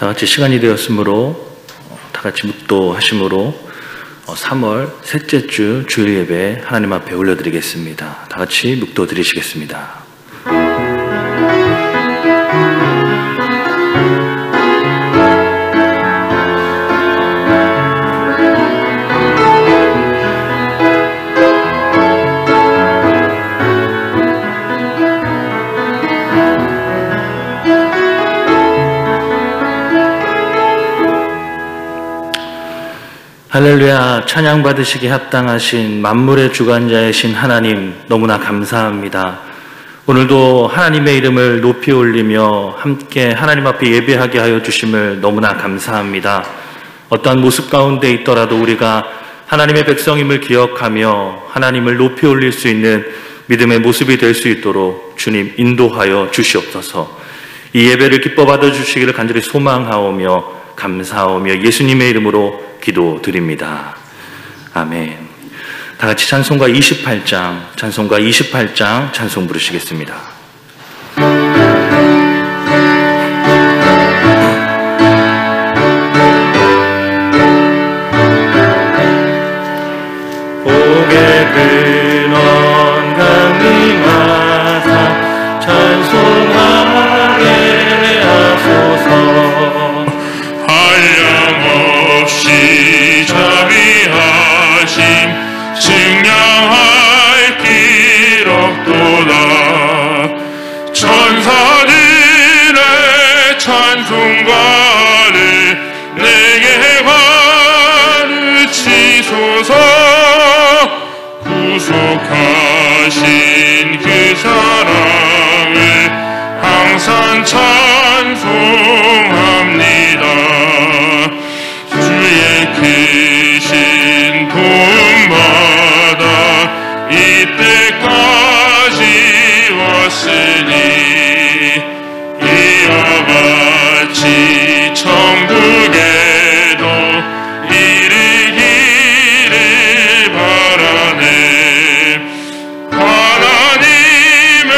다 같이 시간이 되었으므로 다 같이 묵도하심으로 3월 셋째 주 주일 예배 하나님 앞에 올려드리겠습니다. 다 같이 묵도 드리시겠습니다. 할렐루야. 찬양 받으시기 합당하신 만물의 주관자이신 하나님, 너무나 감사합니다. 오늘도 하나님의 이름을 높이 올리며 함께 하나님 앞에 예배하게 하여 주심을 너무나 감사합니다. 어떠한 모습 가운데 있더라도 우리가 하나님의 백성임을 기억하며 하나님을 높이 올릴 수 있는 믿음의 모습이 될 수 있도록 주님 인도하여 주시옵소서. 이 예배를 기뻐 받아 주시기를 간절히 소망하오며 감사하오며 예수님의 이름으로 기도드립니다. 아멘. 다 같이 찬송가 28장 찬송 부르시겠습니다. 복의 근원 강림하사 찬송하게 하소서. 한량없이 자비하심 증량할 길 없도다. 천사들의 찬송가를 내게 가르치소서. 구속하신 그 사랑을 항상 찬송합니다. 주의 크신 도움받아 이때까지 왔으니 이와 같이 천국에도 이르기를 바라네. 하나님의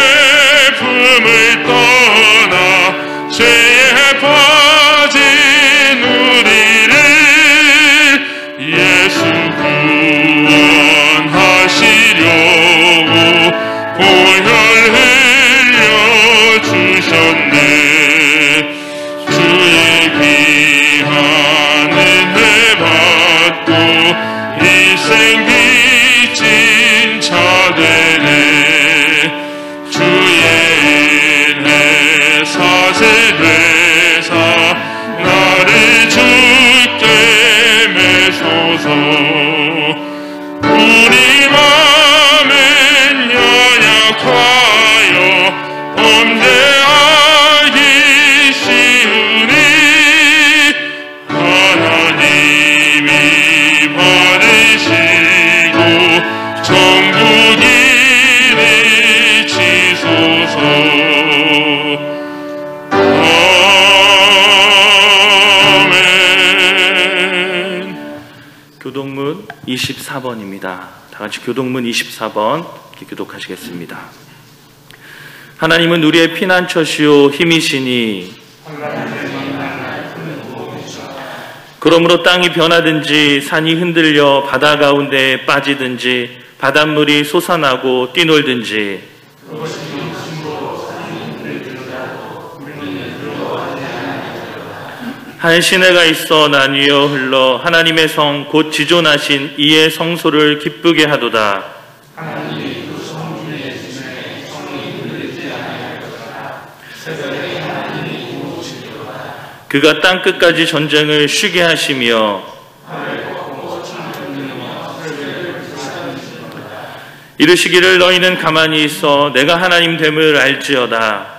품을 떠나 죄에 빠진 우리를 예수 구원하시려고 보혈 흘려주셨네. 주의 귀한 은혜 받고 일생 빚진 자 되네. 주의 은혜 사세되사 나를 주께 매소서. 우리 맘은 연약하여 엄대하기 쉬우니 하나님이 받으시고 천국 이르치소서. 교독문 24번입니다. 다 같이 교독문 24번 교독하시겠습니다. 하나님은 우리의 피난처시오 힘이시니 그러므로 땅이 변하든지 산이 흔들려 바다 가운데 빠지든지 바닷물이 솟아나고 뛰놀든지 한 시내가 있어 나뉘어 흘러 하나님의 성 곧 지존하신 이의 성소를 기쁘게 하도다. 하나님이 그 성 중에 지내 성이 흔들리지 아니할 것이라. 새벽에 하나님이 이루시리로다. 그가 땅 끝까지 전쟁을 쉬게 하시며 하늘 걷고 창을 흔들며 설계를 불사하시리로다. 이르시기를 너희는 가만히 있어 내가 하나님 됨을 알지어다.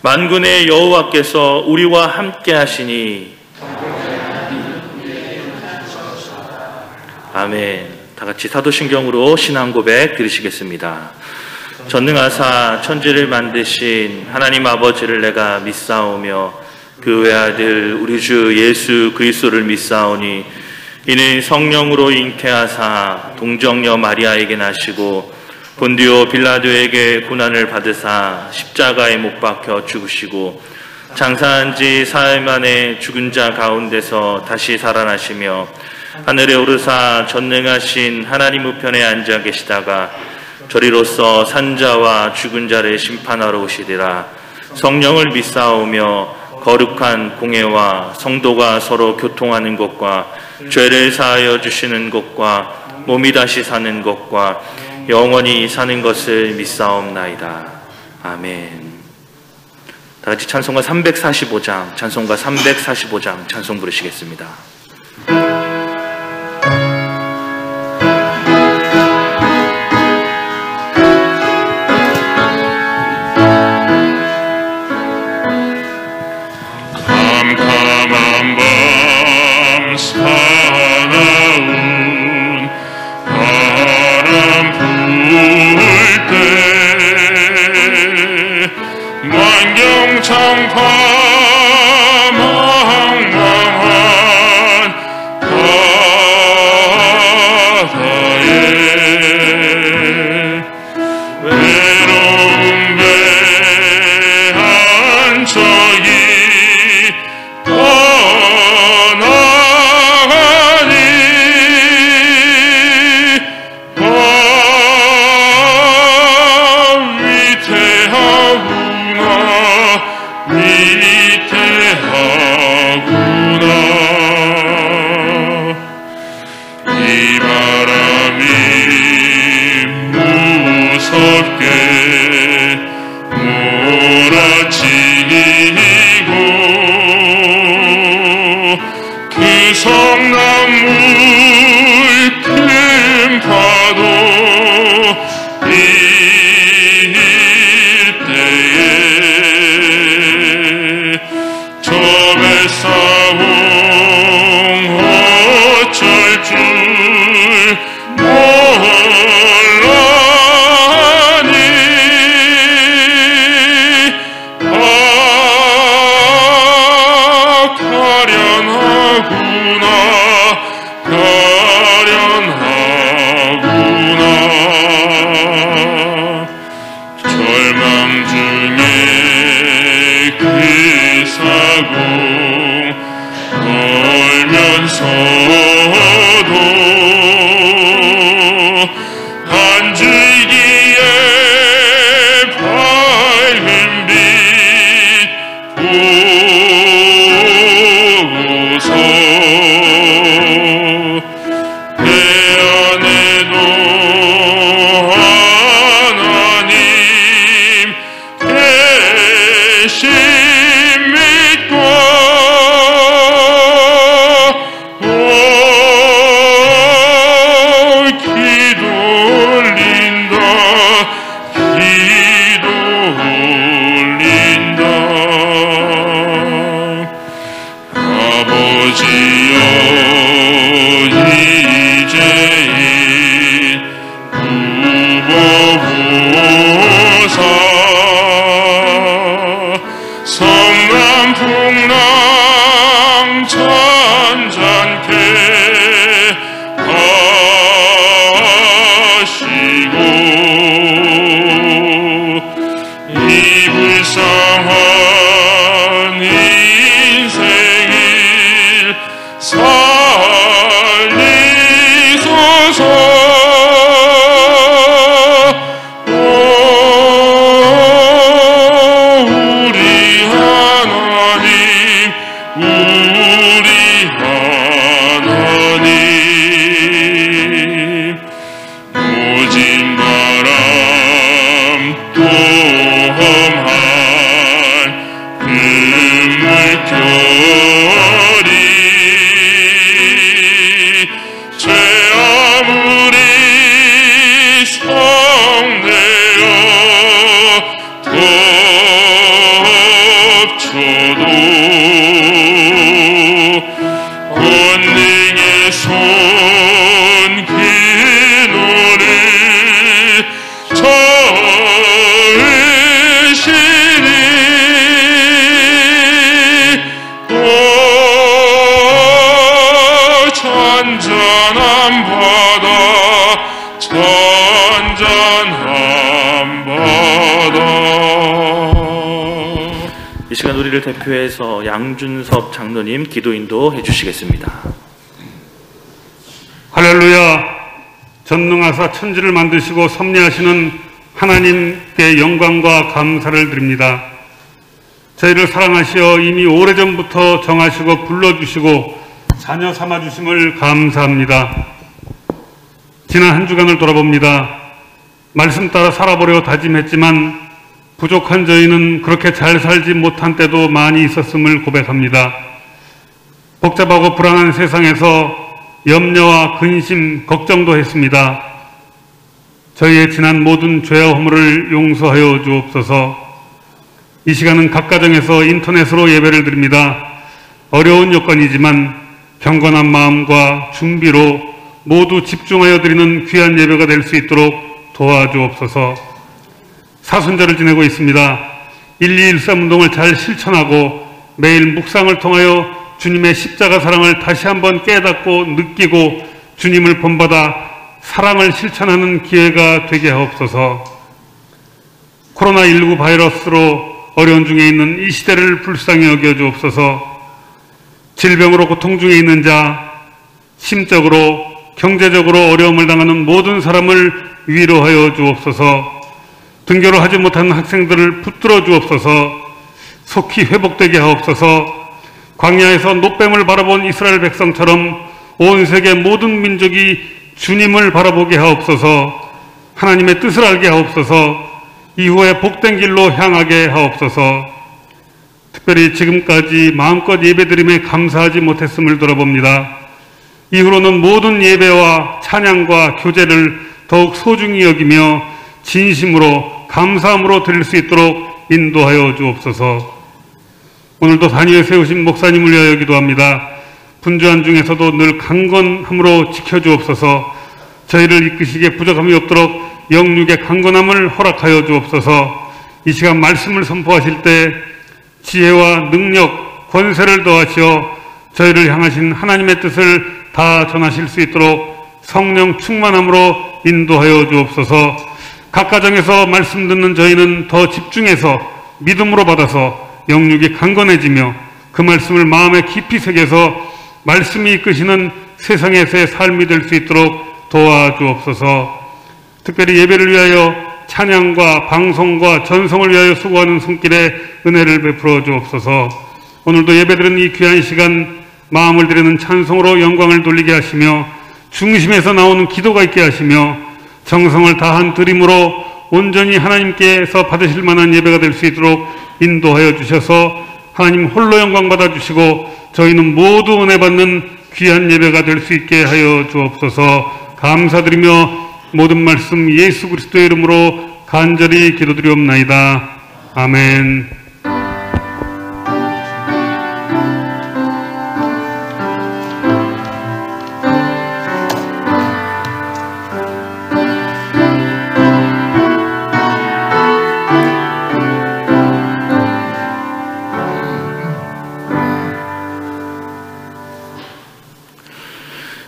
만군의 여호와께서 우리와 함께 하시니 아멘. 다 같이 사도신경으로 신앙 고백 드리시겠습니다. 전능하사 천지를 만드신 하나님 아버지를 내가 믿사오며 그 외아들 우리 주 예수 그리스도를 믿사오니 이는 성령으로 잉태하사 동정녀 마리아에게 나시고 본디오 빌라도에게 고난을 받으사 십자가에 못 박혀 죽으시고 장사한 지 사흘 만에 죽은 자 가운데서 다시 살아나시며 하늘에 오르사 전능하신 하나님 우편에 앉아 계시다가 저리로서 산자와 죽은 자를 심판하러 오시리라. 성령을 믿사오며 거룩한 공회와 성도가 서로 교통하는 것과 죄를 사하여 주시는 것과 몸이 다시 사는 것과 영원히 사는 것을 믿사옵나이다. 아멘. 다 같이 찬송가 345장, 찬송가 345장 찬송 부르시겠습니다. 캄캄한 밤 사나운 바람 불 때 만경창파 망망한 바다에 외로운 배 한 척이 떠나가니 위태하구나. 이 바람이 무섭게 몰아치고 그 성나물 큰 파도 일 때에 저 뱃사공 어쩔 줄 몰라니 가련하구나 가련하구나. 절망 중에 그 사공 걸면서도 한 줄기에 밝은 빛 보고서 내 안에도 하나님 계신 믿고 기도 올린다 기도 올린다. 아버지여 이제인 구보보사 성남 풍랑 잔잔케 하시고 이 불쌍한 인생을 살리소서. 우리 하나님 우리 하나님 모진 바람 또 험한 금물결이 죄 아무리 성내어 덮쳐도 권능의 손 그노를 저으시니 잔잔한 바다 잔잔한 시간 우리를 대표해서 양준섭 장로님 기도 인도해 주시겠습니다. 할렐루야. 전능하사 천지를 만드시고 섭리하시는 하나님께 영광과 감사를 드립니다. 저희를 사랑하시어 이미 오래전부터 정하시고 불러주시고 자녀 삼아주심을 감사합니다. 지난 한 주간을 돌아봅니다. 말씀 따라 살아보려 다짐했지만 부족한 저희는 그렇게 잘 살지 못한 때도 많이 있었음을 고백합니다. 복잡하고 불안한 세상에서 염려와 근심, 걱정도 했습니다. 저희의 지난 모든 죄와 허물을 용서하여 주옵소서. 이 시간은 각 가정에서 인터넷으로 예배를 드립니다. 어려운 여건이지만 경건한 마음과 준비로 모두 집중하여 드리는 귀한 예배가 될 수 있도록 도와주옵소서. 사순절을 지내고 있습니다. 1213 운동을 잘 실천하고 매일 묵상을 통하여 주님의 십자가 사랑을 다시 한번 깨닫고 느끼고 주님을 본받아 사랑을 실천하는 기회가 되게 하옵소서. 코로나19 바이러스로 어려운 중에 있는 이 시대를 불쌍히 여겨 주옵소서. 질병으로 고통 중에 있는 자, 심적으로 경제적으로 어려움을 당하는 모든 사람을 위로하여 주옵소서. 등교를 하지 못하는 학생들을 붙들어 주옵소서. 속히 회복되게 하옵소서. 광야에서 노뱀을 바라본 이스라엘 백성처럼 온 세계 모든 민족이 주님을 바라보게 하옵소서. 하나님의 뜻을 알게 하옵소서. 이후에 복된 길로 향하게 하옵소서. 특별히 지금까지 마음껏 예배드림에 감사하지 못했음을 돌아봅니다. 이후로는 모든 예배와 찬양과 교제를 더욱 소중히 여기며 진심으로 감사함으로 드릴 수 있도록 인도하여 주옵소서. 오늘도 단위에 세우신 목사님을 위하여 기도합니다. 분주한 중에서도 늘 강건함으로 지켜주옵소서. 저희를 이끄시기에 부족함이 없도록 영육의 강건함을 허락하여 주옵소서. 이 시간 말씀을 선포하실 때 지혜와 능력, 권세를 더하시어 저희를 향하신 하나님의 뜻을 다 전하실 수 있도록 성령 충만함으로 인도하여 주옵소서. 각 가정에서 말씀 듣는 저희는 더 집중해서 믿음으로 받아서 영육이 강건해지며 그 말씀을 마음에 깊이 새겨서 말씀이 이끄시는 세상에서의 삶이 될 수 있도록 도와주옵소서. 특별히 예배를 위하여 찬양과 방송과 전송을 위하여 수고하는 손길에 은혜를 베풀어 주옵소서. 오늘도 예배드리는 이 귀한 시간 마음을 드리는 찬송으로 영광을 돌리게 하시며 중심에서 나오는 기도가 있게 하시며 정성을 다한 드림으로 온전히 하나님께서 받으실 만한 예배가 될 수 있도록 인도하여 주셔서 하나님 홀로 영광 받아주시고 저희는 모두 은혜 받는 귀한 예배가 될 수 있게 하여 주옵소서. 감사드리며 모든 말씀 예수 그리스도의 이름으로 간절히 기도드리옵나이다. 아멘.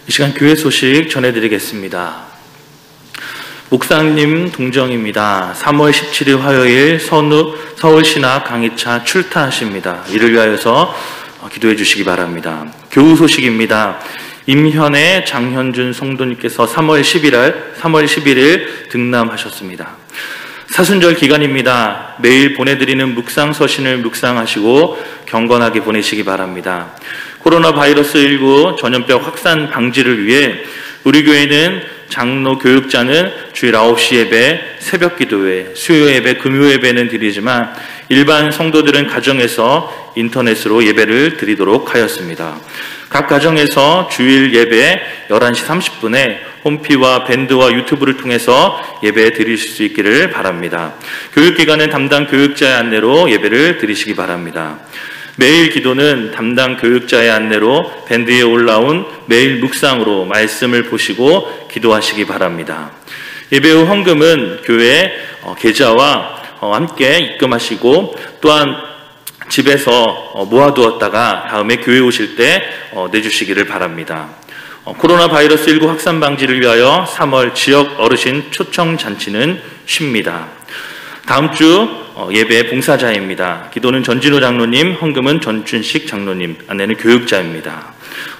이 시간 교회 소식 전해드리겠습니다. 목사님 동정입니다. 3월 17일 화요일 서울신학 강의차 출타하십니다. 이를 위하여서 기도해 주시기 바랍니다. 교우 소식입니다. 임현의 장현준 성도님께서 3월 11일 등남하셨습니다. 사순절 기간입니다. 매일 보내드리는 묵상 서신을 묵상하시고 경건하게 보내시기 바랍니다. 코로나 바이러스 19 전염병 확산 방지를 위해 우리 교회는 장로 교육자는 주일 9시 예배, 새벽 기도회, 수요 예배, 금요 예배는 드리지만 일반 성도들은 가정에서 인터넷으로 예배를 드리도록 하였습니다. 각 가정에서 주일 예배 11시 30분에 홈피와 밴드와 유튜브를 통해서 예배 드리실 수 있기를 바랍니다. 교육기관은 담당 교육자의 안내로 예배를 드리시기 바랍니다. 매일 기도는 담당 교육자의 안내로 밴드에 올라온 매일 묵상으로 말씀을 보시고 기도하시기 바랍니다. 예배 후 헌금은 교회 계좌와 함께 입금하시고 또한 집에서 모아두었다가 다음에 교회 오실 때 내주시기를 바랍니다. 코로나 바이러스 19 확산 방지를 위하여 3월 지역 어르신 초청 잔치는 쉽니다. 다음 주 예배 봉사자입니다. 기도는 전진호 장로님, 헌금은 전춘식 장로님, 아내는 교육자입니다.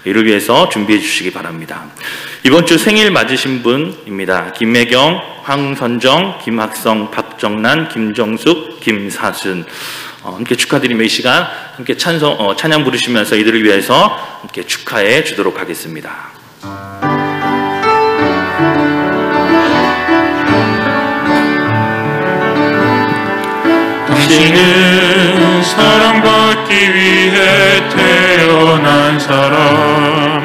이를 위해서 준비해 주시기 바랍니다. 이번 주 생일 맞으신 분입니다. 김혜경, 황선정, 김학성, 박정란, 김정숙, 김사순. 함께 축하드리며 이 시간 함께 찬양 부르시면서 이들을 위해서 함께 축하해 주도록 하겠습니다. 당신은 사랑받기 위해 태어난 사람,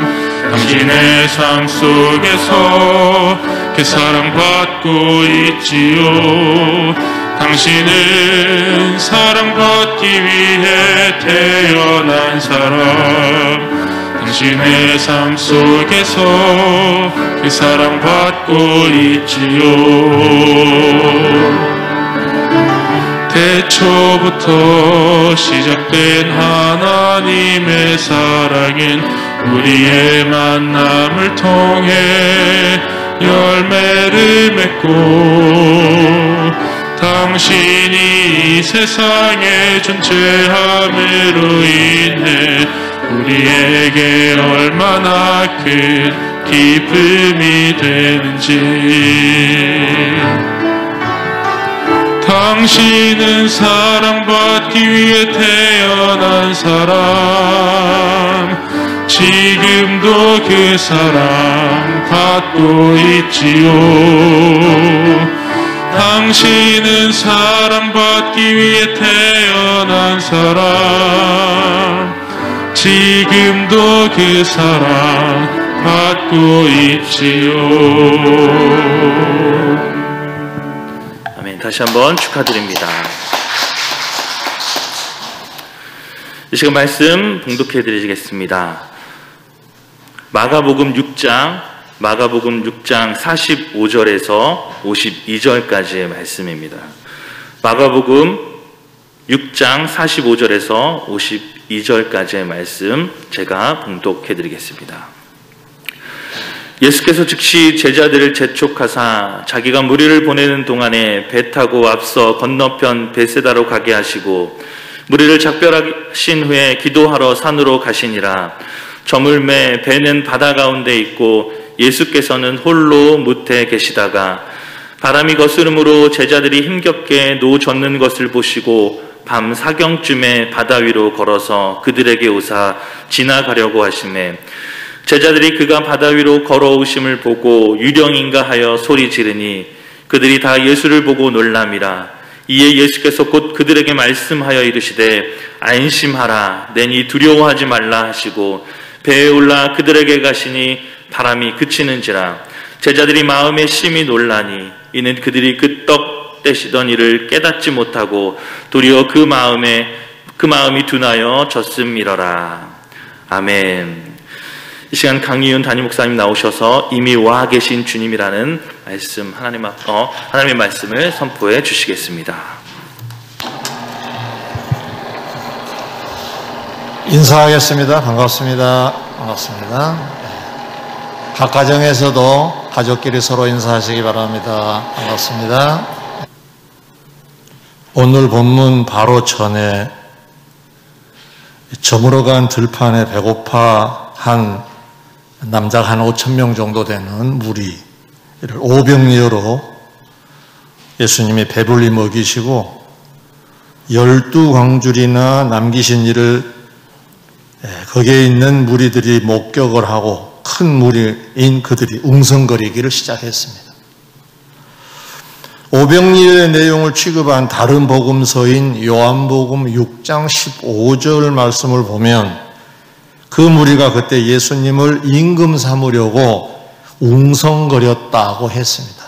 당신의 삶 속에서 그 사랑받고 있지요. 당신은 사랑받기 위해 태어난 사람, 당신의 삶 속에서 그 사랑받고 있지요. 태초부터 시작된 하나님의 사랑은 우리의 만남을 통해 열매를 맺고, 당신이 이 세상에 존재함으로 인해 우리에게 얼마나 큰 기쁨이 되는지. 당신은 사랑받기 위해 태어난 사람, 지금도 그 사랑 받고 있지요. 당신은 사랑받기 위해 태어난 사람, 지금도 그 사랑 받고 있지요. 아멘. 다시 한번 축하드립니다. 이 시간 말씀 봉독해 드리겠습니다. 마가복음 6장 45절에서 52절까지의 말씀입니다. 마가복음 6장 45절에서 52절까지의 말씀 제가 봉독해 드리겠습니다. 예수께서 즉시 제자들을 재촉하사 자기가 무리를 보내는 동안에 배 타고 앞서 건너편 베세다로 가게 하시고, 무리를 작별하신 후에 기도하러 산으로 가시니라. 저물매 배는 바다 가운데 있고 예수께서는 홀로 무태 계시다가 바람이 거스름으로 제자들이 힘겹게 노 젓는 것을 보시고 밤 사경쯤에 바다 위로 걸어서 그들에게 오사 지나가려고 하시매, 제자들이 그가 바다 위로 걸어오심을 보고 유령인가 하여 소리 지르니 그들이 다 예수를 보고 놀람이라. 이에 예수께서 곧 그들에게 말씀하여 이르시되 안심하라, 내니 두려워하지 말라 하시고 배에 올라 그들에게 가시니 바람이 그치는지라. 제자들이 마음에 심히 놀라니 이는 그들이 그 떡 떼시던 일을 깨닫지 못하고 도리어 그 마음이 둔하여 졌음이러라. 아멘. 이 시간 강희윤 담임 목사님 나오셔서 이미 와 계신 주님이라는 말씀, 하나님의 말씀을 선포해 주시겠습니다. 인사하겠습니다. 반갑습니다. 반갑습니다. 각 가정에서도 가족끼리 서로 인사하시기 바랍니다. 반갑습니다. 오늘 본문 바로 전에 저물어간 들판에 배고파 한 남자가 한 5,000명 정도 되는 무리를 오병이어로 예수님이 배불리 먹이시고 12광줄이나 남기신 이를 거기에 있는 무리들이 목격을 하고 큰 무리인 그들이 웅성거리기를 시작했습니다. 오병이어의 내용을 취급한 다른 복음서인 요한복음 6장 15절 말씀을 보면 그 무리가 그때 예수님을 임금 삼으려고 웅성거렸다고 했습니다.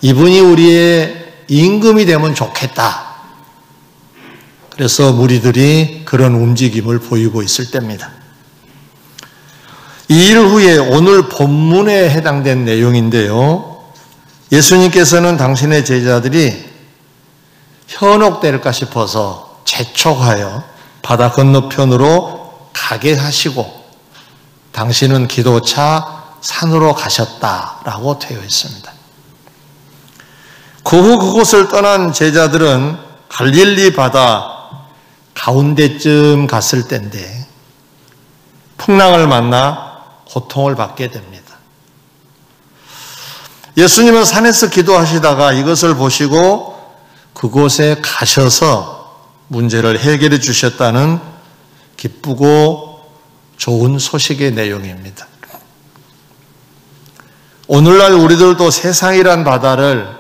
이분이 우리의 임금이 되면 좋겠다. 그래서 무리들이 그런 움직임을 보이고 있을 때입니다. 이 일 후에 오늘 본문에 해당된 내용인데요. 예수님께서는 당신의 제자들이 현혹될까 싶어서 재촉하여 바다 건너편으로 가게 하시고 당신은 기도차 산으로 가셨다라고 되어 있습니다. 그 후 그곳을 떠난 제자들은 갈릴리 바다 가운데쯤 갔을 때인데 풍랑을 만나 고통을 받게 됩니다. 예수님은 산에서 기도하시다가 이것을 보시고 그곳에 가셔서 문제를 해결해 주셨다는 기쁘고 좋은 소식의 내용입니다. 오늘날 우리들도 세상이란 바다를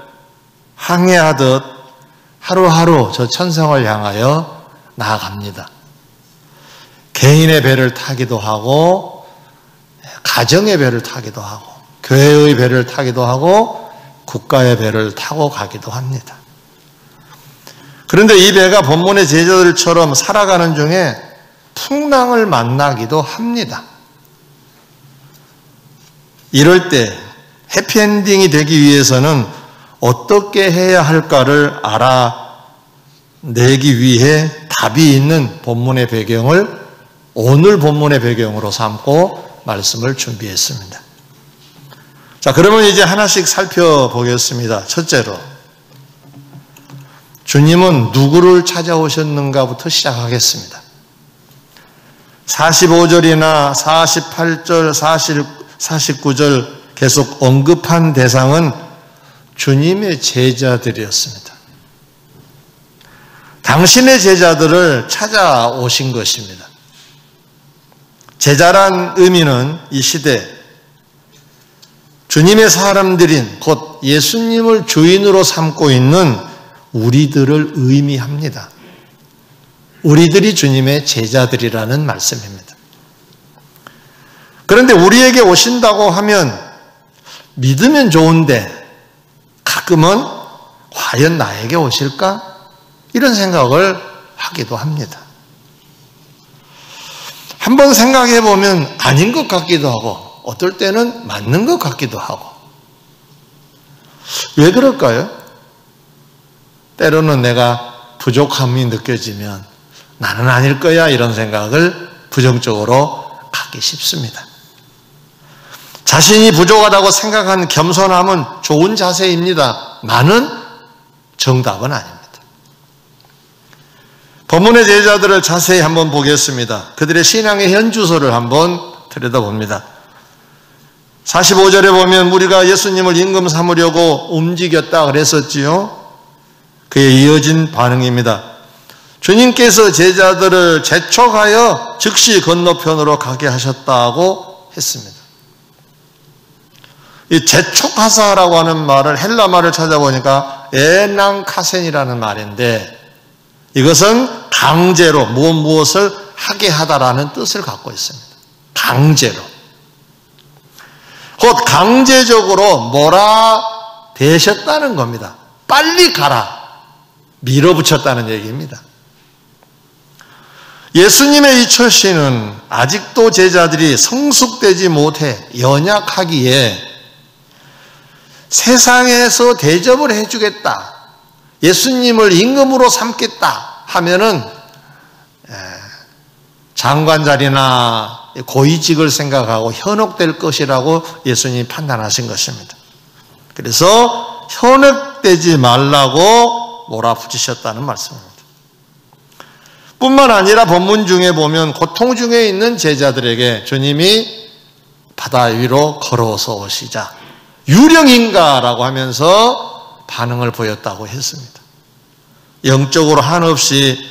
항해하듯 하루하루 저 천성을 향하여 나아갑니다. 개인의 배를 타기도 하고 가정의 배를 타기도 하고 교회의 배를 타기도 하고 국가의 배를 타고 가기도 합니다. 그런데 이 배가 본문의 제자들처럼 살아가는 중에 풍랑을 만나기도 합니다. 이럴 때 해피엔딩이 되기 위해서는 어떻게 해야 할까를 알아내기 위해 답이 있는 본문의 배경을 오늘 본문의 배경으로 삼고 말씀을 준비했습니다. 자, 그러면 이제 하나씩 살펴보겠습니다. 첫째로, 주님은 누구를 찾아오셨는가부터 시작하겠습니다. 45절이나 48절, 49절 계속 언급한 대상은 주님의 제자들이었습니다. 당신의 제자들을 찾아오신 것입니다. 제자란 의미는 이 시대 주님의 사람들인 곧 예수님을 주인으로 삼고 있는 우리들을 의미합니다. 우리들이 주님의 제자들이라는 말씀입니다. 그런데 우리에게 오신다고 하면 믿으면 좋은데 가끔은 과연 나에게 오실까? 이런 생각을 하기도 합니다. 한번 생각해 보면 아닌 것 같기도 하고 어떨 때는 맞는 것 같기도 하고 왜 그럴까요? 때로는 내가 부족함이 느껴지면 나는 아닐 거야 이런 생각을 부정적으로 갖기 쉽습니다. 자신이 부족하다고 생각하는 겸손함은 좋은 자세입니다. 많은 정답은 아닙니다. 본문의 제자들을 자세히 한번 보겠습니다. 그들의 신앙의 현주소를 한번 들여다봅니다. 45절에 보면 우리가 예수님을 임금 삼으려고 움직였다 그랬었지요. 그에 이어진 반응입니다. 주님께서 제자들을 재촉하여 즉시 건너편으로 가게 하셨다고 했습니다. 이 재촉하사라고 하는 말을 헬라 말을 찾아보니까 에낭카센이라는 말인데 이것은 강제로 무엇을 하게 하다라는 뜻을 갖고 있습니다. 강제로. 곧 강제적으로 몰아대셨다는 겁니다. 빨리 가라. 밀어붙였다는 얘기입니다. 예수님의 이 처신은 아직도 제자들이 성숙되지 못해 연약하기에 세상에서 대접을 해주겠다. 예수님을 임금으로 삼겠다 하면은 장관 자리나 고위직을 생각하고 현혹될 것이라고 예수님이 판단하신 것입니다. 그래서 현혹되지 말라고 몰아붙이셨다는 말씀입니다. 뿐만 아니라 본문 중에 보면 고통 중에 있는 제자들에게 주님이 바다 위로 걸어서 오시자 유령인가라고 하면서 반응을 보였다고 했습니다. 영적으로 한없이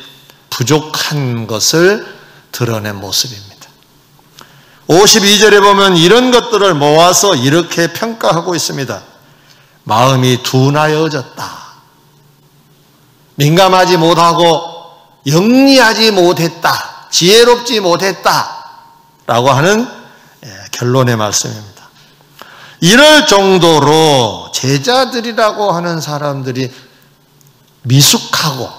부족한 것을 드러낸 모습입니다. 52절에 보면 이런 것들을 모아서 이렇게 평가하고 있습니다. 마음이 둔하여졌다. 민감하지 못하고 영리하지 못했다. 지혜롭지 못했다. 라고 하는 결론의 말씀입니다. 이럴 정도로 제자들이라고 하는 사람들이 미숙하고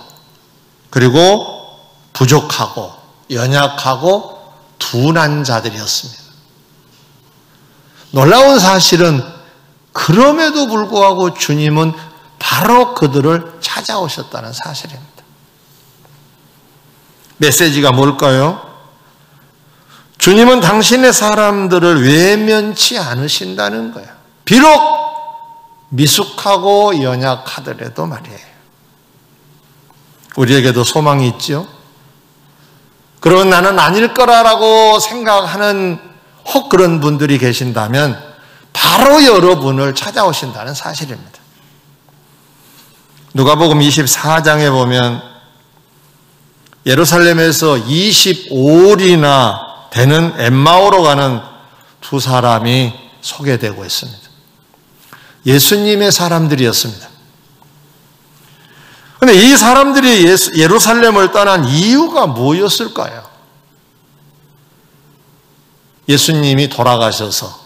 그리고 부족하고 연약하고 둔한 자들이었습니다. 놀라운 사실은 그럼에도 불구하고 주님은 바로 그들을 찾아오셨다는 사실입니다. 메시지가 뭘까요? 주님은 당신의 사람들을 외면치 않으신다는 거예요. 비록 미숙하고 연약하더라도 말이에요. 우리에게도 소망이 있죠. 그러면 나는 아닐 거라고 생각하는 혹 그런 분들이 계신다면 바로 여러분을 찾아오신다는 사실입니다. 누가복음 24장에 보면 예루살렘에서 25일이나 되는 엠마오로 가는 두 사람이 소개되고 있습니다. 예수님의 사람들이었습니다. 그런데 이 사람들이 예루살렘을 떠난 이유가 뭐였을까요? 예수님이 돌아가셔서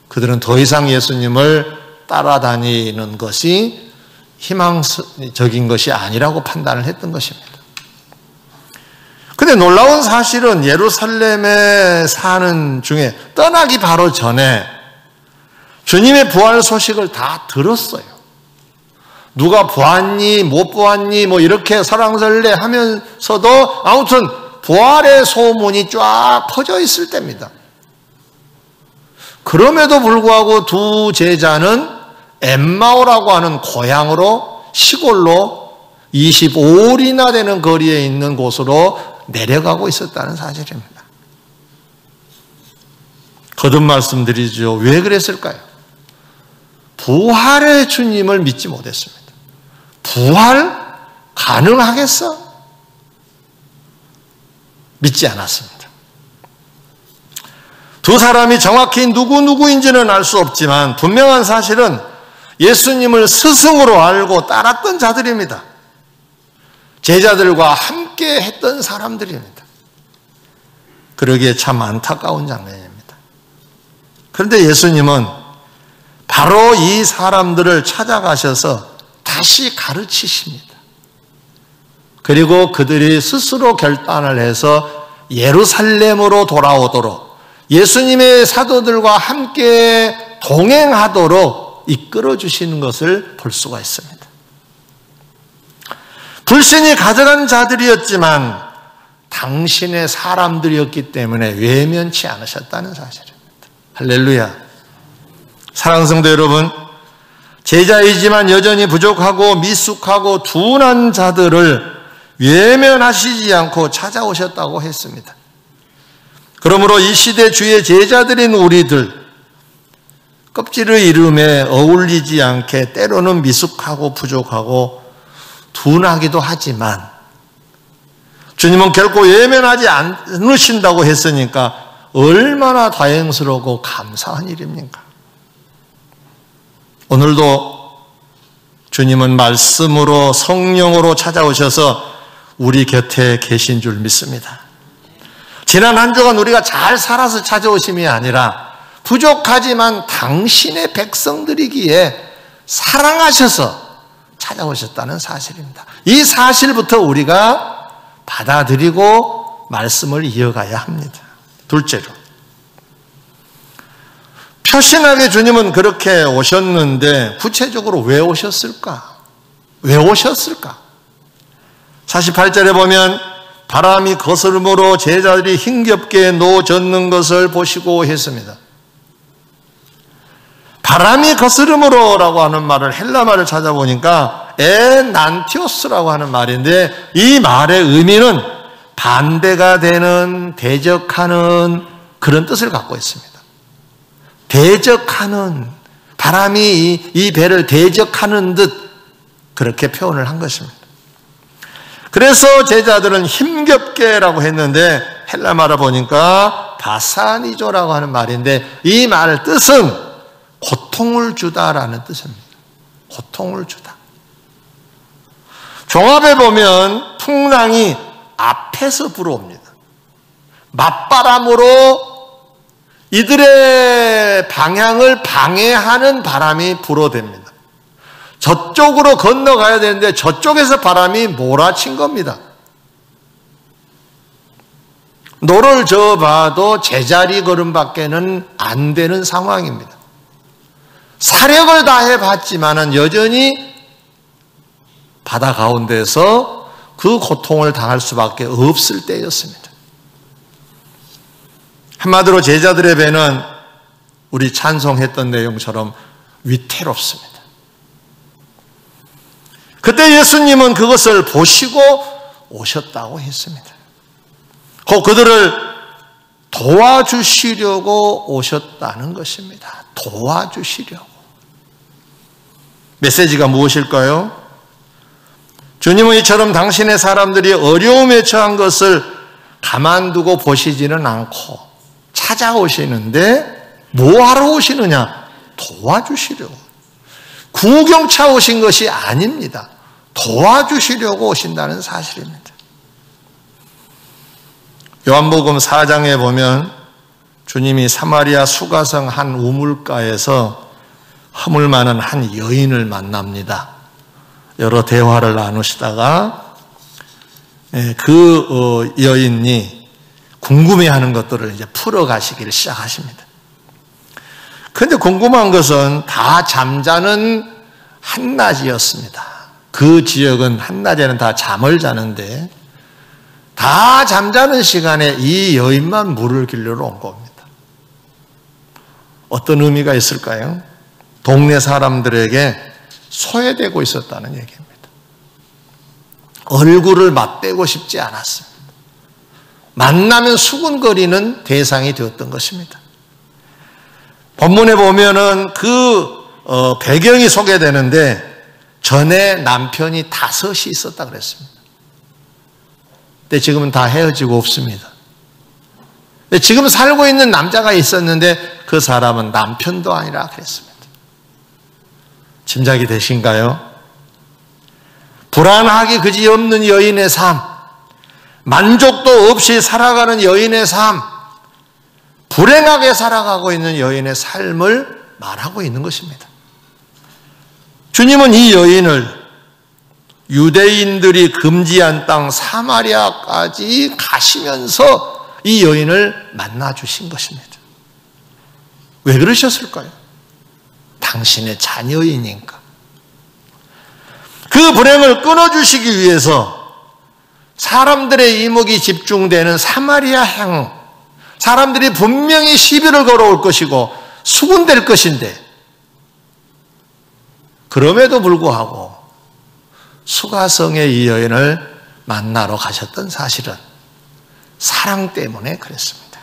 그들은 더 이상 예수님을 따라다니는 것이 희망적인 것이 아니라고 판단을 했던 것입니다. 그런데 놀라운 사실은 예루살렘에 사는 중에 떠나기 바로 전에 주님의 부활 소식을 다 들었어요. 누가 보았니 못 보았니 뭐 이렇게 설왕설래 하면서도 아무튼 부활의 소문이 쫙 퍼져 있을 때입니다. 그럼에도 불구하고 두 제자는 엠마오라고 하는 고향으로 시골로 25일이나 되는 거리에 있는 곳으로 내려가고 있었다는 사실입니다. 거듭 말씀드리죠. 왜 그랬을까요? 부활의 주님을 믿지 못했습니다. 부활 가능하겠어? 믿지 않았습니다. 두 사람이 정확히 누구인지는 알 수 없지만 분명한 사실은 예수님을 스승으로 알고 따랐던 자들입니다. 제자들과 함께 했던 사람들입니다. 그러기에 참 안타까운 장면입니다. 그런데 예수님은 바로 이 사람들을 찾아가셔서 다시 가르치십니다. 그리고 그들이 스스로 결단을 해서 예루살렘으로 돌아오도록 예수님의 사도들과 함께 동행하도록 이끌어 주시는 것을 볼 수가 있습니다. 불신이 가져간 자들이었지만 당신의 사람들이었기 때문에 외면치 않으셨다는 사실입니다. 할렐루야. 사랑하는 성도 여러분, 제자이지만 여전히 부족하고 미숙하고 둔한 자들을 외면하시지 않고 찾아오셨다고 했습니다. 그러므로 이 시대 주의 제자들인 우리들, 껍질의 이름에 어울리지 않게 때로는 미숙하고 부족하고 둔하기도 하지만 주님은 결코 외면하지 않으신다고 했으니까 얼마나 다행스럽고 감사한 일입니까? 오늘도 주님은 말씀으로 성령으로 찾아오셔서 우리 곁에 계신 줄 믿습니다. 지난 한 주간 우리가 잘 살아서 찾아오심이 아니라 부족하지만 당신의 백성들이기에 사랑하셔서 찾아오셨다는 사실입니다. 이 사실부터 우리가 받아들이고 말씀을 이어가야 합니다. 둘째로, 표신하게 주님은 그렇게 오셨는데 구체적으로 왜 오셨을까? 왜 오셨을까? 48절에 보면 바람이 거스름으로 제자들이 힘겹게 노젓는 것을 보시고 했습니다. 바람이 거스름으로라고 하는 말을 헬라 말을 찾아보니까 에난티오스라고 하는 말인데 이 말의 의미는 반대가 되는, 대적하는 그런 뜻을 갖고 있습니다. 대적하는, 바람이 이 배를 대적하는 듯 그렇게 표현을 한 것입니다. 그래서 제자들은 힘겹게라고 했는데 헬라 말을 보니까 바사니조라고 하는 말인데 이 말 뜻은 고통을 주다라는 뜻입니다. 고통을 주다. 종합에 보면 풍랑이 앞에서 불어옵니다. 맞바람으로 이들의 방향을 방해하는 바람이 불어댑니다. 저쪽으로 건너가야 되는데 저쪽에서 바람이 몰아친 겁니다. 노를 저어봐도 제자리 걸음밖에는 안 되는 상황입니다. 사력을 다해 봤지만은 여전히 바다 가운데서 그 고통을 당할 수밖에 없을 때였습니다. 한마디로 제자들의 배는 우리 찬송했던 내용처럼 위태롭습니다. 그때 예수님은 그것을 보시고 오셨다고 했습니다. 곧 그들을 도와주시려고 오셨다는 것입니다. 도와주시려고. 메시지가 무엇일까요? 주님은 이처럼 당신의 사람들이 어려움에 처한 것을 가만두고 보시지는 않고 찾아오시는데 뭐하러 오시느냐? 도와주시려고. 구경차 오신 것이 아닙니다. 도와주시려고 오신다는 사실입니다. 요한복음 4장에 보면 주님이 사마리아 수가성 한 우물가에서 허물 많은 한 여인을 만납니다. 여러 대화를 나누시다가 그 여인이 궁금해하는 것들을 이제 풀어가시기를 시작하십니다. 그런데 궁금한 것은 다 잠자는 한낮이었습니다. 그 지역은 한낮에는 다 잠을 자는데 다 잠자는 시간에 이 여인만 물을 길러러 온 겁니다. 어떤 의미가 있을까요? 동네 사람들에게 소외되고 있었다는 얘기입니다. 얼굴을 맞대고 싶지 않았습니다. 만나면 수군거리는 대상이 되었던 것입니다. 본문에 보면은 그 배경이 소개되는데 전에 남편이 5이 있었다 그랬습니다. 근데 지금은 다 헤어지고 없습니다. 근데 지금 살고 있는 남자가 있었는데 그 사람은 남편도 아니라 그랬습니다. 짐작이 되신가요? 불안하기 그지없는 여인의 삶, 만족도 없이 살아가는 여인의 삶, 불행하게 살아가고 있는 여인의 삶을 말하고 있는 것입니다. 주님은 이 여인을 유대인들이 금지한 땅 사마리아까지 가시면서 이 여인을 만나 주신 것입니다. 왜 그러셨을까요? 당신의 자녀이니까. 그 불행을 끊어주시기 위해서 사람들의 이목이 집중되는 사마리아 향, 사람들이 분명히 시비를 걸어올 것이고 수군될 것인데 그럼에도 불구하고 수가성의 이 여인을 만나러 가셨던 사실은 사랑 때문에 그랬습니다.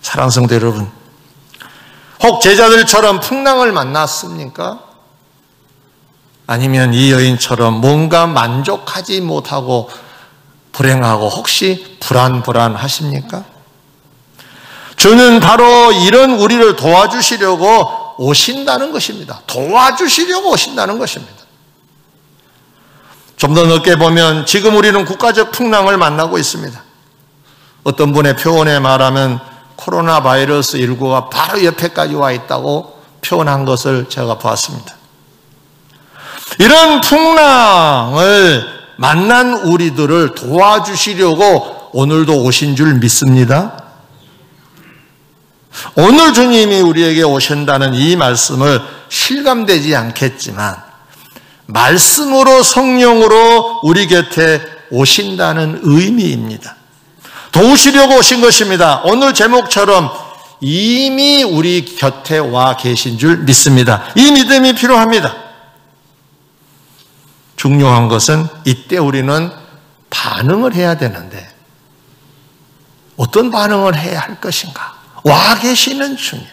사랑하는 성도 여러분, 혹 제자들처럼 풍랑을 만났습니까? 아니면 이 여인처럼 뭔가 만족하지 못하고 불행하고 혹시 불안하십니까? 주는 바로 이런 우리를 도와주시려고 오신다는 것입니다. 도와주시려고 오신다는 것입니다. 좀 더 넓게 보면 지금 우리는 국가적 풍랑을 만나고 있습니다. 어떤 분의 표현에 말하면 코로나 바이러스 19가 바로 옆에까지 와 있다고 표현한 것을 제가 보았습니다. 이런 풍랑을 만난 우리들을 도와주시려고 오늘도 오신 줄 믿습니다. 오늘 주님이 우리에게 오신다는 이 말씀을 실감되지 않겠지만 말씀으로 성령으로 우리 곁에 오신다는 의미입니다. 도우시려고 오신 것입니다. 오늘 제목처럼 이미 우리 곁에 와 계신 줄 믿습니다. 이 믿음이 필요합니다. 중요한 것은 이때 우리는 반응을 해야 되는데 어떤 반응을 해야 할 것인가? 와 계시는 주님.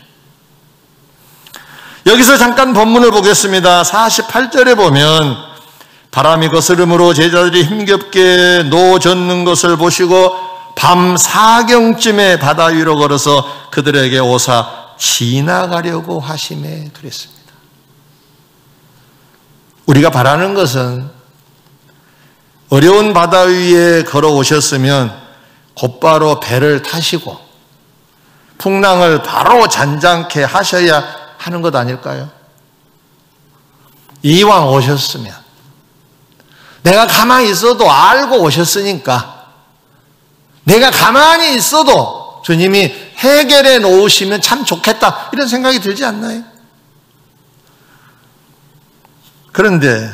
여기서 잠깐 본문을 보겠습니다. 48절에 보면 바람이 거스름으로 제자들이 힘겹게 노젓는 것을 보시고 밤 4경쯤에 바다 위로 걸어서 그들에게 오사 지나가려고 하심에 그랬습니다. 우리가 바라는 것은 어려운 바다 위에 걸어오셨으면 곧바로 배를 타시고 풍랑을 바로 잔잔케 하셔야 하는 것 아닐까요? 이왕 오셨으면 내가 가만히 있어도 알고 오셨으니까 내가 가만히 있어도 주님이 해결해 놓으시면 참 좋겠다 이런 생각이 들지 않나요? 그런데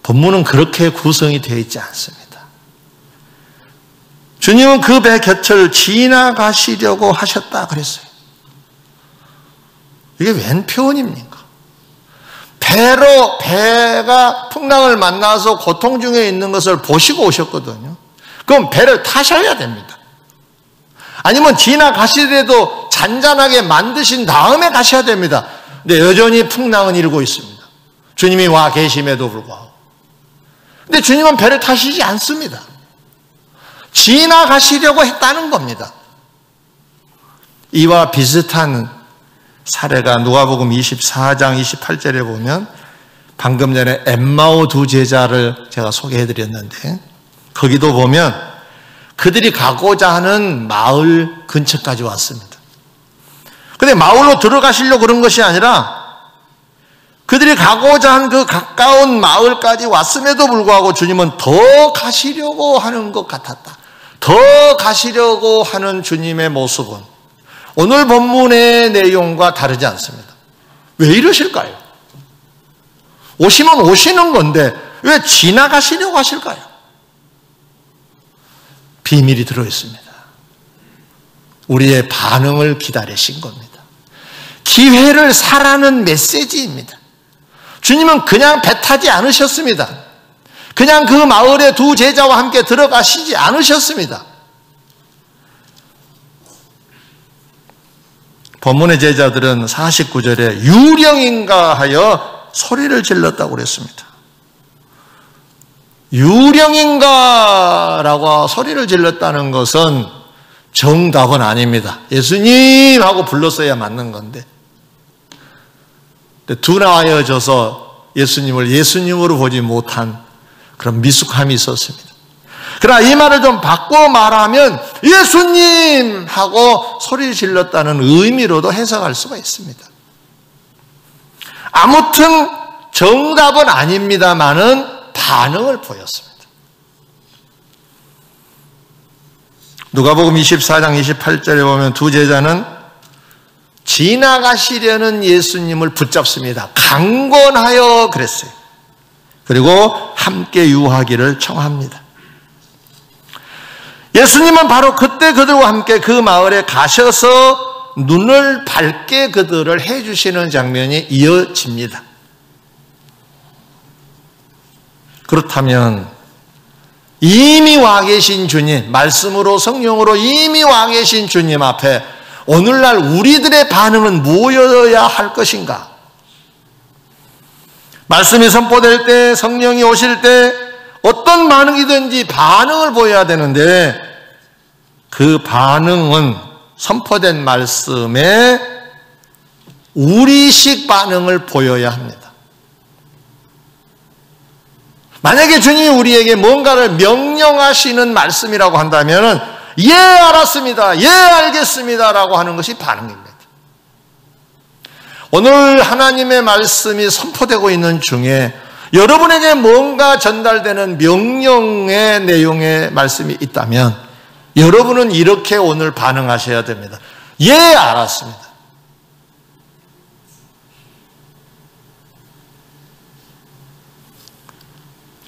본문은 그렇게 구성이 되어 있지 않습니다. 주님은 그 배 곁을 지나가시려고 하셨다 그랬어요. 이게 웬 표현입니까? 배가 풍랑을 만나서 고통 중에 있는 것을 보시고 오셨거든요. 그럼 배를 타셔야 됩니다. 아니면 지나가시더라도 잔잔하게 만드신 다음에 가셔야 됩니다. 근데 여전히 풍랑은 일고 있습니다. 주님이 와 계심에도 불구하고. 근데 주님은 배를 타시지 않습니다. 지나가시려고 했다는 겁니다. 이와 비슷한 사례가 누가복음 24장 28절에 보면 방금 전에 엠마오 두 제자를 제가 소개해드렸는데 거기도 보면 그들이 가고자 하는 마을 근처까지 왔습니다. 근데 마을로 들어가시려고 그런 것이 아니라 그들이 가고자 한 그 가까운 마을까지 왔음에도 불구하고 주님은 더 가시려고 하는 것 같았다. 더 가시려고 하는 주님의 모습은 오늘 본문의 내용과 다르지 않습니다. 왜 이러실까요? 오시면 오시는 건데 왜 지나가시려고 하실까요? 비밀이 들어있습니다. 우리의 반응을 기다리신 겁니다. 기회를 사라는 메시지입니다. 주님은 그냥 배 타지 않으셨습니다. 그냥 그 마을에 두 제자와 함께 들어가시지 않으셨습니다. 본문의 제자들은 49절에 유령인가 하여 소리를 질렀다고 그랬습니다. 유령인가라고 소리를 질렀다는 것은 정답은 아닙니다. 예수님 하고 불렀어야 맞는 건데 둔하여져서 예수님을 예수님으로 보지 못한 그런 미숙함이 있었습니다. 그러나 이 말을 좀 바꿔 말하면 예수님 하고 소리를 질렀다는 의미로도 해석할 수가 있습니다. 아무튼 정답은 아닙니다만은 반응을 보였습니다. 누가복음 24장 28절에 보면 두 제자는 지나가시려는 예수님을 붙잡습니다. 강권하여 그랬어요. 그리고 함께 유하기를 청합니다. 예수님은 바로 그때 그들과 함께 그 마을에 가셔서 눈을 밝게 그들을 해주시는 장면이 이어집니다. 그렇다면 이미 와 계신 주님, 말씀으로 성령으로 이미 와 계신 주님 앞에 오늘날 우리들의 반응은 무엇이어야 할 것인가? 말씀이 선포될 때, 성령이 오실 때 어떤 반응이든지 반응을 보여야 되는데 그 반응은 선포된 말씀에 우리식 반응을 보여야 합니다. 만약에 주님이 우리에게 뭔가를 명령하시는 말씀이라고 한다면 예 알았습니다, 예 알겠습니다 라고 하는 것이 반응입니다. 오늘 하나님의 말씀이 선포되고 있는 중에 여러분에게 뭔가 전달되는 명령의 내용의 말씀이 있다면 여러분은 이렇게 오늘 반응하셔야 됩니다. 예 알았습니다.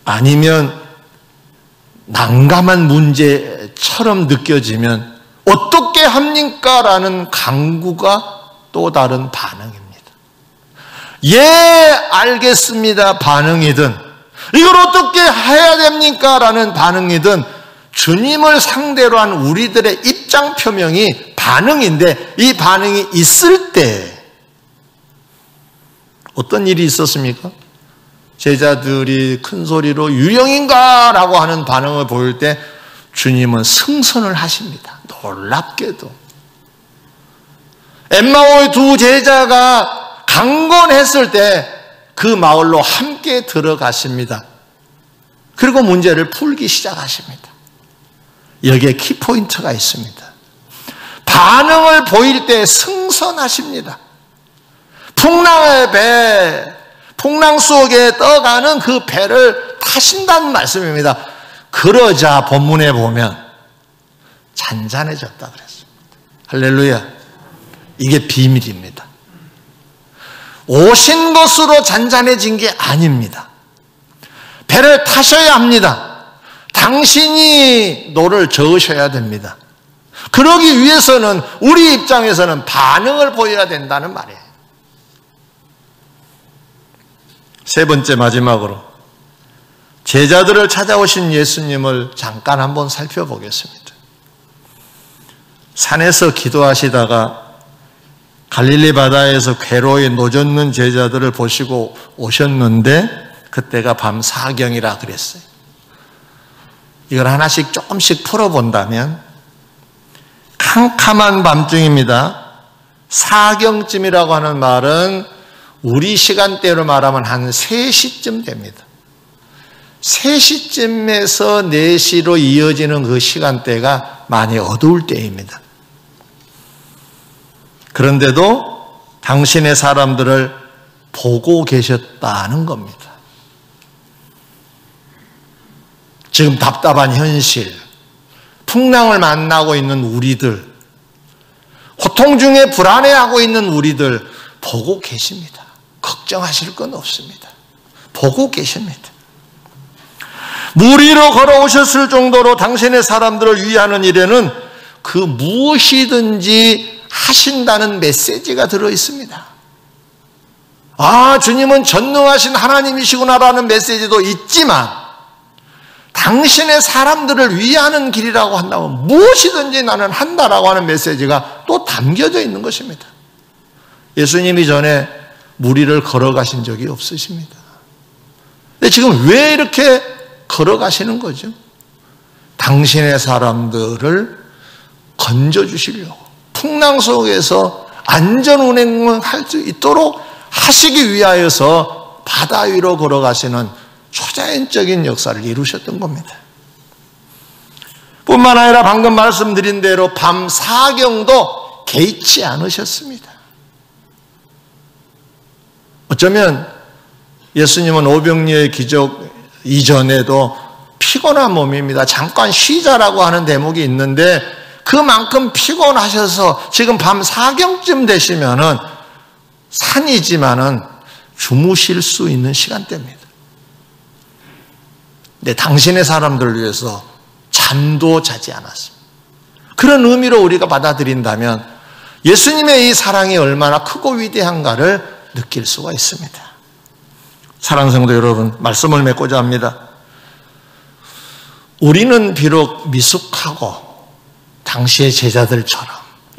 아니면 난감한 문제처럼 느껴지면 어떻게 합니까? 라는 강구가 또 다른 반응입니다. 예, 알겠습니다. 반응이든 이걸 어떻게 해야 됩니까? 라는 반응이든 주님을 상대로 한 우리들의 입장 표명이 반응인데 이 반응이 있을 때 어떤 일이 있었습니까? 제자들이 큰 소리로 유령인가? 라고 하는 반응을 보일 때 주님은 승선을 하십니다. 놀랍게도. 엠마오의 두 제자가 강권했을 때 그 마을로 함께 들어가십니다. 그리고 문제를 풀기 시작하십니다. 여기에 키포인트가 있습니다. 반응을 보일 때 승선하십니다. 풍랑의 배, 풍랑 속에 떠가는 그 배를 타신다는 말씀입니다. 그러자 본문에 보면 잔잔해졌다 그랬습니다. 할렐루야. 이게 비밀입니다. 오신 것으로 잔잔해진 게 아닙니다. 배를 타셔야 합니다. 당신이 노를 저으셔야 됩니다. 그러기 위해서는 우리 입장에서는 반응을 보여야 된다는 말이에요. 세 번째 마지막으로 제자들을 찾아오신 예수님을 잠깐 한번 살펴보겠습니다. 산에서 기도하시다가 갈릴리 바다에서 괴로이 노젓는 제자들을 보시고 오셨는데 그때가 밤 4경이라 그랬어요. 이걸 하나씩 조금씩 풀어본다면 캄캄한 밤중입니다. 4경쯤이라고 하는 말은 우리 시간대로 말하면 한 3시쯤 됩니다. 3시쯤에서 4시로 이어지는 그 시간대가 많이 어두울 때입니다. 그런데도 당신의 사람들을 보고 계셨다는 겁니다. 지금 답답한 현실, 풍랑을 만나고 있는 우리들, 고통 중에 불안해하고 있는 우리들 보고 계십니다. 걱정하실 건 없습니다. 보고 계십니다. 물 위로 걸어오셨을 정도로 당신의 사람들을 위하는 일에는 그 무엇이든지 하신다는 메시지가 들어있습니다. 아, 주님은 전능하신 하나님이시구나라는 메시지도 있지만 당신의 사람들을 위하는 길이라고 한다면 무엇이든지 나는 한다라고 하는 메시지가 또 담겨져 있는 것입니다. 예수님이 전에 물 위를 걸어가신 적이 없으십니다. 근데 지금 왜 이렇게 걸어가시는 거죠? 당신의 사람들을 건져주시려고, 풍랑 속에서 안전운행을 할 수 있도록 하시기 위하여서 바다 위로 걸어가시는 초자연적인 역사를 이루셨던 겁니다. 뿐만 아니라 방금 말씀드린 대로 밤 4경도 개의치 않으셨습니다. 어쩌면 예수님은 오병이어의 기적 이전에도 피곤한 몸입니다. 잠깐 쉬자라고 하는 대목이 있는데 그만큼 피곤하셔서 지금 밤 4경쯤 되시면은 산이지만은 주무실 수 있는 시간대입니다. 근데 당신의 사람들을 위해서 잠도 자지 않았습니다. 그런 의미로 우리가 받아들인다면 예수님의 이 사랑이 얼마나 크고 위대한가를 느낄 수가 있습니다. 사랑하는 성도 여러분, 말씀을 맺고자 합니다. 우리는 비록 미숙하고 당시의 제자들처럼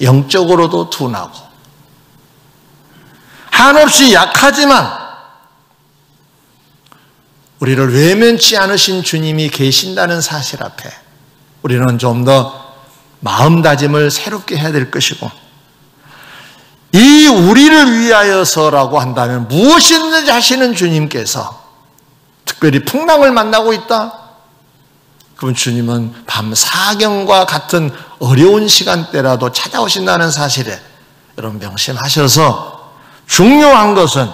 영적으로도 둔하고 한없이 약하지만 우리를 외면치 않으신 주님이 계신다는 사실 앞에 우리는 좀 더 마음다짐을 새롭게 해야 될 것이고, 이 우리를 위하여서라고 한다면 무엇이든지 하시는 주님께서 특별히 풍랑을 만나고 있다? 그럼 주님은 밤 4경과 같은 어려운 시간대라도 찾아오신다는 사실에 여러분 명심하셔서, 중요한 것은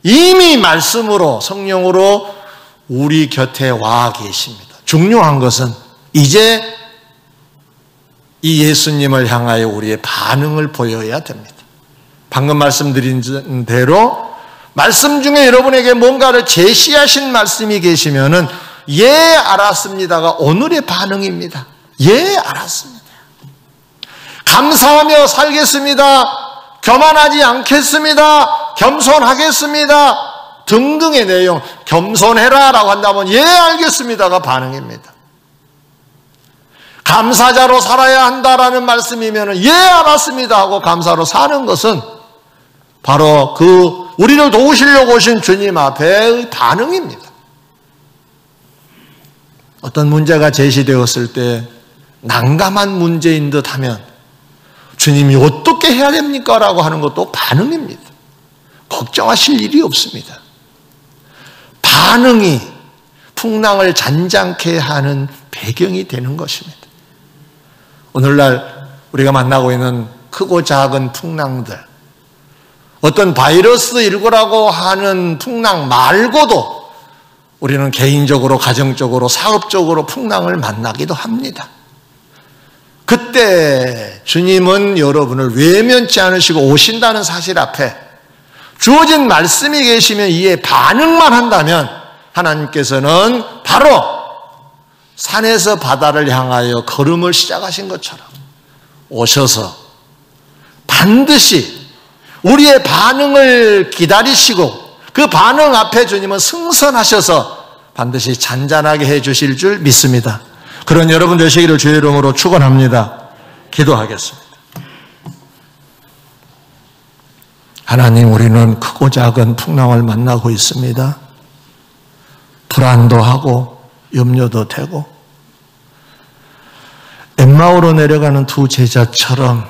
이미 말씀으로 성령으로 우리 곁에 와 계십니다. 중요한 것은 이제 이 예수님을 향하여 우리의 반응을 보여야 됩니다. 방금 말씀드린 대로 말씀 중에 여러분에게 뭔가를 제시하신 말씀이 계시면은 예, 알았습니다가 오늘의 반응입니다. 예, 알았습니다. 감사하며 살겠습니다. 교만하지 않겠습니다. 겸손하겠습니다. 등등의 내용, 겸손해라 라고 한다면 예, 알겠습니다가 반응입니다. 감사자로 살아야 한다라는 말씀이면 예, 알았습니다 하고 감사로 사는 것은 바로 그 우리를 도우시려고 오신 주님 앞에의 반응입니다. 어떤 문제가 제시되었을 때 난감한 문제인 듯 하면 주님이 어떻게 해야 됩니까? 라고 하는 것도 반응입니다. 걱정하실 일이 없습니다. 반응이 풍랑을 잔잔케 하는 배경이 되는 것입니다. 오늘날 우리가 만나고 있는 크고 작은 풍랑들, 어떤 바이러스19라고 하는 풍랑 말고도 우리는 개인적으로, 가정적으로, 사업적으로 풍랑을 만나기도 합니다. 그때 주님은 여러분을 외면치 않으시고 오신다는 사실 앞에 주어진 말씀이 계시면 이에 반응만 한다면 하나님께서는 바로 산에서 바다를 향하여 걸음을 시작하신 것처럼 오셔서 반드시 우리의 반응을 기다리시고 그 반응 앞에 주님은 승선하셔서 반드시 잔잔하게 해주실 줄 믿습니다. 그런 여러분 되시기를 주의 이름으로 축원합니다. 기도하겠습니다. 하나님, 우리는 크고 작은 풍랑을 만나고 있습니다. 불안도 하고 염려도 되고, 엠마오로 내려가는 두 제자처럼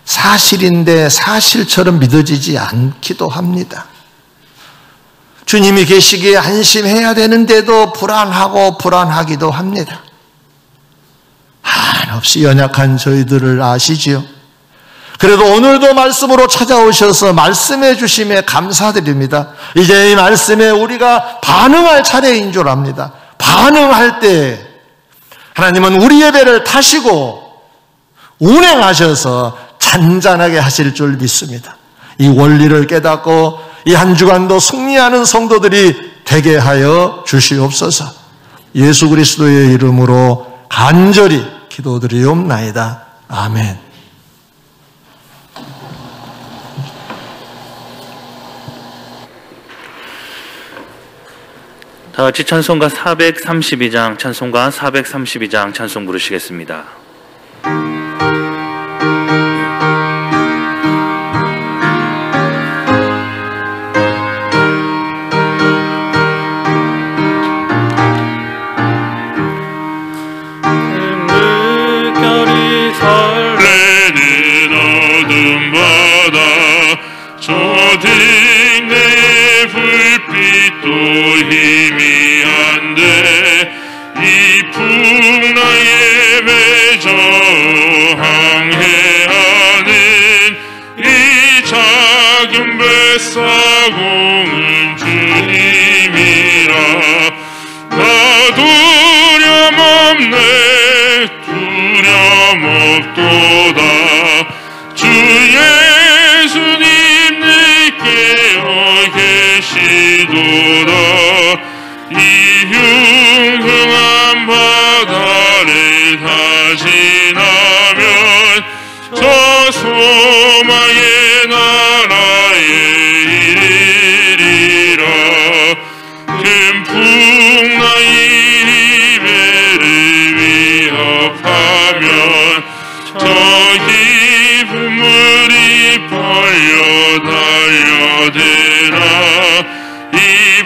사실인데 사실처럼 믿어지지 않기도 합니다. 주님이 계시기에 안심해야 되는데도 불안하고 불안하기도 합니다. 한없이 연약한 저희들을 아시지요. 그래도 오늘도 말씀으로 찾아오셔서 말씀해 주심에 감사드립니다. 이제 이 말씀에 우리가 반응할 차례인 줄 압니다. 반응할 때 하나님은 우리의 배를 타시고 운행하셔서 잔잔하게 하실 줄 믿습니다. 이 원리를 깨닫고 이 한 주간도 승리하는 성도들이 되게 하여 주시옵소서. 예수 그리스도의 이름으로 간절히 기도드리옵나이다. 아멘. 다 같이 찬송가 432장, 찬송가 432장 찬송 부르시겠습니다. 사공은 주님이라. 나 두려움없네, 두려움없도다. 주 예수님 내게 계시도다. 이 흉흉한 바다를 다 지나면 저 소망의 나라에 이르리라. 큰 풍랑이 배를 위협하면 저 깊은 물이 벌려 달려드나. 이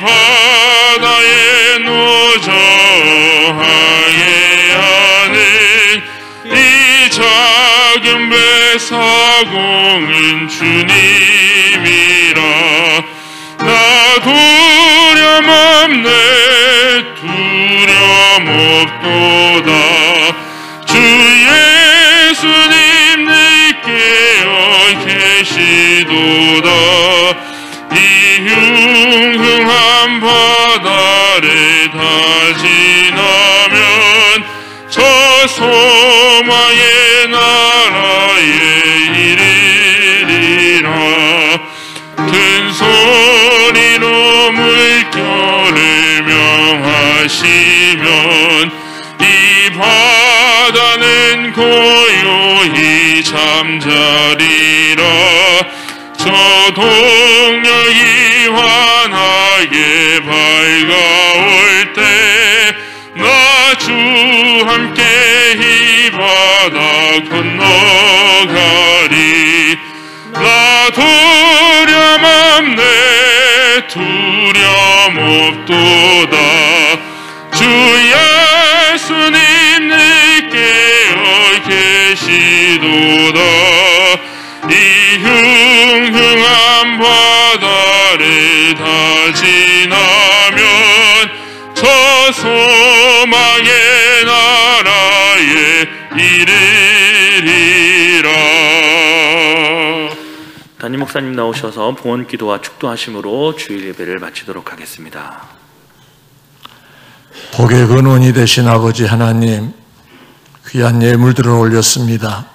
바다에 노저하게 하는 이 작은 배 사공은 주님이라. 나 두려움없네, 두려움없도다. 주 예수님 내게 계시도다. 이 흉흉한 바다를 다 지나면 저 소망의 나라에 이르리라. 큰 소리로 물결을 명하시면 이 바다는 고요히 잠자리라. 저 동력이 환하게 밝아올 때 나 주 함께 이 바다 건너가리. 나 두려움없네, 두려움없도다. 주 예수님 내게 계시도다. 이 흉흉한 바다를 다 지나면 저 소망의 나라에 이르리라. 담임 목사님 나오셔서 봉헌 기도와 축도하심으로 주일 예배를 마치도록 하겠습니다. 복의 근원이 되신 아버지 하나님, 귀한 예물들을 올렸습니다.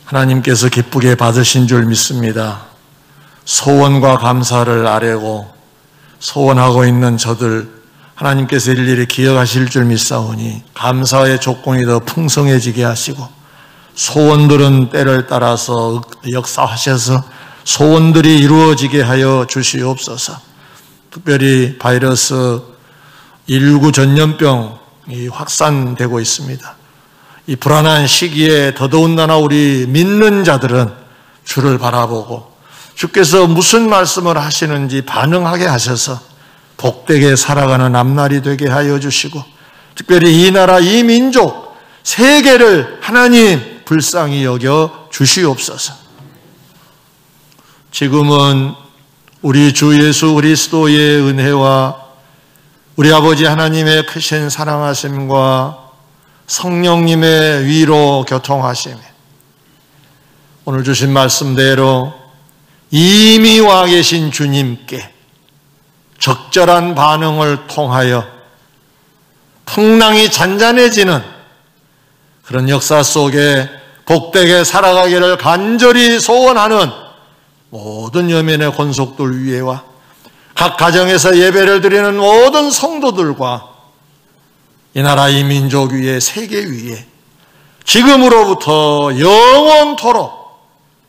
하나님께서 기쁘게 받으신 줄 믿습니다. 소원과 감사를 아뢰고 소원하고 있는 저들 하나님께서 일일이 기억하실 줄 믿사오니 감사의 조건이 더 풍성해지게 하시고 소원들은 때를 따라서 역사하셔서 소원들이 이루어지게 하여 주시옵소서. 특별히 바이러스 19 전염병이 확산되고 있습니다. 이 불안한 시기에 더더군다나 우리 믿는 자들은 주를 바라보고 주께서 무슨 말씀을 하시는지 반응하게 하셔서 복되게 살아가는 앞날이 되게 하여 주시고, 특별히 이 나라 이 민족 세계를 하나님 불쌍히 여겨 주시옵소서. 지금은 우리 주 예수 그리스도의 은혜와 우리 아버지 하나님의 크신 사랑하심과 성령님의 위로 교통하심, 오늘 주신 말씀대로 이미 와 계신 주님께 적절한 반응을 통하여 풍랑이 잔잔해지는 그런 역사 속에 복되게 살아가기를 간절히 소원하는 모든 여민의 권속들 위에와 각 가정에서 예배를 드리는 모든 성도들과 이 나라 이 민족 위에 세계 위에 지금으로부터 영원토록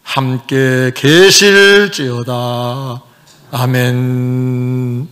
함께 계실지어다. 아멘.